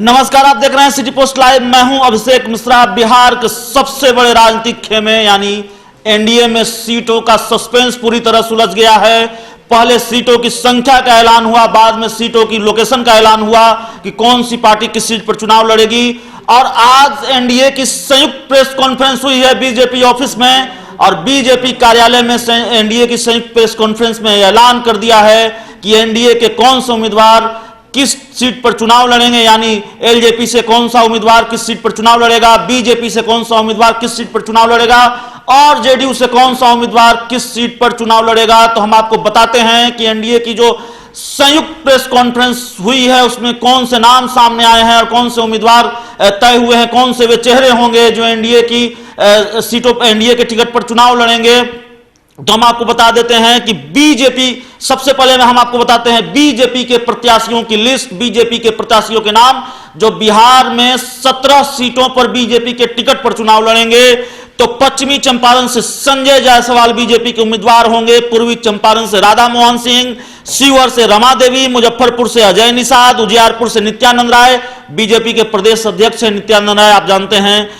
नमस्कार, आप देख रहे हैं सिटी पोस्ट लाइव। मैं हूं अभिषेक मिश्रा। बिहार के सबसे बड़े राजनीतिक खेमे यानी एनडीए में सीटों का सस्पेंस पूरी तरह सुलझ गया है। पहले सीटों की संख्या का ऐलान हुआ, बाद में सीटों की लोकेशन का ऐलान हुआ कि कौन सी पार्टी किस सीट पर चुनाव लड़ेगी। और आज एनडीए की संयुक्त प्रेस कॉन्फ्रेंस हुई है बीजेपी ऑफिस में, और बीजेपी कार्यालय में एनडीए की संयुक्त प्रेस कॉन्फ्रेंस में ऐलान कर दिया है कि एनडीए के कौन से उम्मीदवार किस सीट पर चुनाव लड़ेंगे, यानी एलजेपी से कौन सा उम्मीदवार किस सीट पर चुनाव लड़ेगा, बीजेपी से कौन सा उम्मीदवार किस सीट पर चुनाव लड़ेगा और जेडीयू से कौन सा उम्मीदवार किस सीट पर चुनाव लड़ेगा। तो हम आपको बताते हैं कि एनडीए की जो संयुक्त प्रेस कॉन्फ्रेंस हुई है उसमें कौन से नाम सामने आए हैं और कौन से उम्मीदवार तय हुए हैं, कौन से वे चेहरे होंगे जो एनडीए की सीटों पर एनडीए के टिकट पर चुनाव लड़ेंगे। तो हम आपको बता देते हैं कि बीजेपी, सबसे पहले में हम आपको बताते हैं बीजेपी के प्रत्याशियों की लिस्ट, बीजेपी के प्रत्याशियों के नाम जो बिहार में 17 सीटों पर बीजेपी के टिकट पर चुनाव लड़ेंगे। तो पश्चिमी चंपारण से संजय जायसवाल बीजेपी के उम्मीदवार होंगे, पूर्वी चंपारण से राधा मोहन सिंह, शिवहर से रमा देवी, मुजफ्फरपुर से अजय निषाद, उजियारपुर से नित्यानंद राय, बीजेपी के प्रदेश अध्यक्ष है नित्यानंद राय, आप जानते हैं।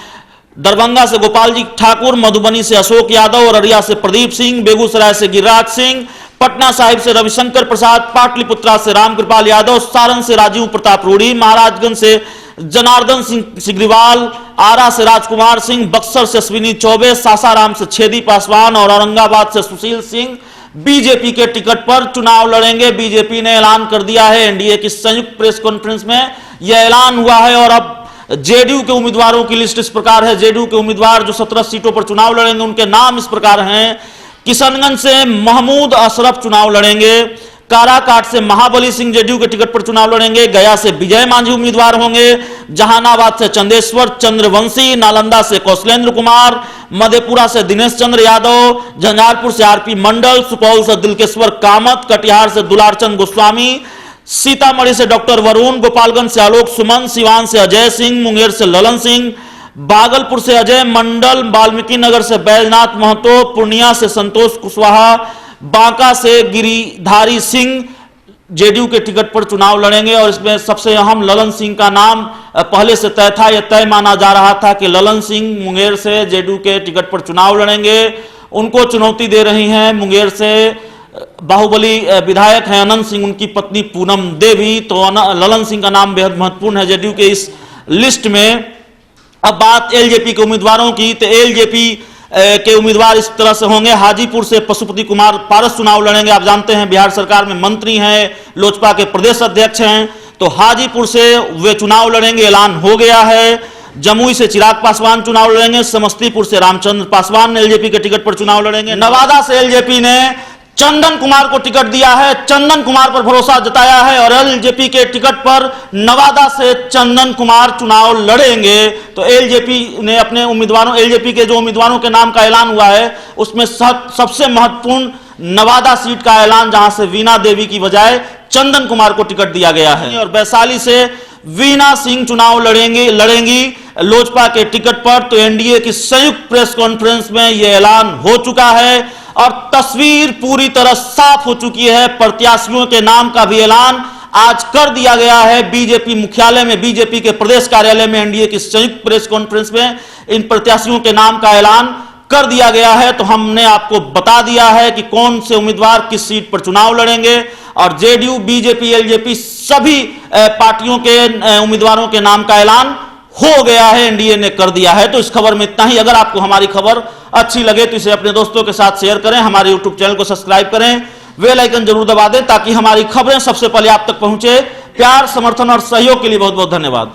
दरभंगा से गोपाल जी ठाकुर, मधुबनी से अशोक यादव, अररिया से प्रदीप सिंह, बेगूसराय से गिरिराज सिंह, पटना साहिब से रविशंकर प्रसाद, पाटलिपुत्रा से रामकृपाल यादव, सारण से राजीव प्रताप रूढ़ी, महाराजगंज से जनार्दन सिंह सिग्रीवाल, आरा से राजकुमार सिंह, बक्सर से अश्विनी चौबे, सासाराम से छेदी पासवान और औरंगाबाद से सुशील सिंह बीजेपी के टिकट पर चुनाव लड़ेंगे। बीजेपी ने ऐलान कर दिया है, एनडीए की संयुक्त प्रेस कॉन्फ्रेंस में यह ऐलान हुआ है। और अब जेडीयू के उम्मीदवारों की लिस्ट इस प्रकार है। जेडीयू के उम्मीदवार जो 17 सीटों पर चुनाव लड़ेंगे उनके नाम इस प्रकार हैं। किशनगंज से महमूद अशरफ चुनाव लड़ेंगे, काराकाट से महाबली सिंह जेडीयू के टिकट पर चुनाव लड़ेंगे, गया से विजय मांझी उम्मीदवार होंगे, जहानाबाद से चंदेश्वर चंद्रवंशी, नालंदा से कौशलेंद्र कुमार, मधेपुरा से दिनेश चंद्र यादव, झंझारपुर से आरपी मंडल, सुपौल से दिलकेश्वर कामत, कटिहार से दुलारचंद गोस्वामी, सीतामढ़ी से डॉक्टर वरुण, गोपालगंज से आलोक सुमन, सिवान से अजय सिंह, मुंगेर से ललन सिंह, भागलपुर से अजय मंडल, वाल्मीकि नगर से बैजनाथ महतो, पूर्णिया से संतोष कुशवाहा, बांका से गिरिधारी सिंह जेडीयू के टिकट पर चुनाव लड़ेंगे। और इसमें सबसे अहम ललन सिंह का नाम पहले से तय था। यह तय माना जा रहा था कि ललन सिंह मुंगेर से जेडीयू के टिकट पर चुनाव लड़ेंगे। उनको चुनौती दे रही हैं मुंगेर से बाहुबली विधायक हैं अनंत सिंह, उनकी पत्नी पूनम देवी। तो ललन सिंह का नाम बेहद महत्वपूर्ण है जेडीयू के इस लिस्ट में। अब बात एलजेपी के उम्मीदवारों की, तो एलजेपी के उम्मीदवार इस तरह से होंगे। हाजीपुर से पशुपति कुमार पारस चुनाव लड़ेंगे। आप जानते हैं बिहार सरकार में मंत्री हैं, लोजपा के प्रदेश अध्यक्ष हैं, तो हाजीपुर से वे चुनाव लड़ेंगे, ऐलान हो गया है। जमुई से चिराग पासवान चुनाव लड़ेंगे, समस्तीपुर से रामचंद्र पासवान एलजेपी के टिकट पर चुनाव लड़ेंगे। नवादा से एलजेपी ने चंदन कुमार को टिकट दिया है, चंदन कुमार पर भरोसा जताया है और एलजेपी के टिकट पर नवादा से चंदन कुमार चुनाव लड़ेंगे। तो एलजेपी ने अपने उम्मीदवारों, एलजेपी के जो उम्मीदवारों के नाम का ऐलान हुआ है उसमें सबसे महत्वपूर्ण नवादा सीट का ऐलान, जहां से वीणा देवी की बजाय चंदन कुमार को टिकट दिया गया है। और वैशाली से वीणा सिंह चुनाव लड़ेंगी लोजपा के टिकट पर। तो एनडीए की संयुक्त प्रेस कॉन्फ्रेंस में यह ऐलान हो चुका है और तस्वीर पूरी तरह साफ हो चुकी है। प्रत्याशियों के नाम का भी ऐलान आज कर दिया गया है बीजेपी मुख्यालय में, बीजेपी के प्रदेश कार्यालय में एनडीए की संयुक्त प्रेस कॉन्फ्रेंस में इन प्रत्याशियों के नाम का ऐलान कर दिया गया है। तो हमने आपको बता दिया है कि कौन से उम्मीदवार किस सीट पर चुनाव लड़ेंगे और जेडीयू, बीजेपी, एलजेपी सभी पार्टियों के उम्मीदवारों के नाम का ऐलान हो गया है, एनडीए ने कर दिया है। तो इस खबर में इतना ही। अगर आपको हमारी खबर अच्छी लगे तो इसे अपने दोस्तों के साथ शेयर करें, हमारे यूट्यूब चैनल को सब्सक्राइब करें, बेल आइकन जरूर दबा दें ताकि हमारी खबरें सबसे पहले आप तक पहुंचे। प्यार, समर्थन और सहयोग के लिए बहुत बहुत धन्यवाद।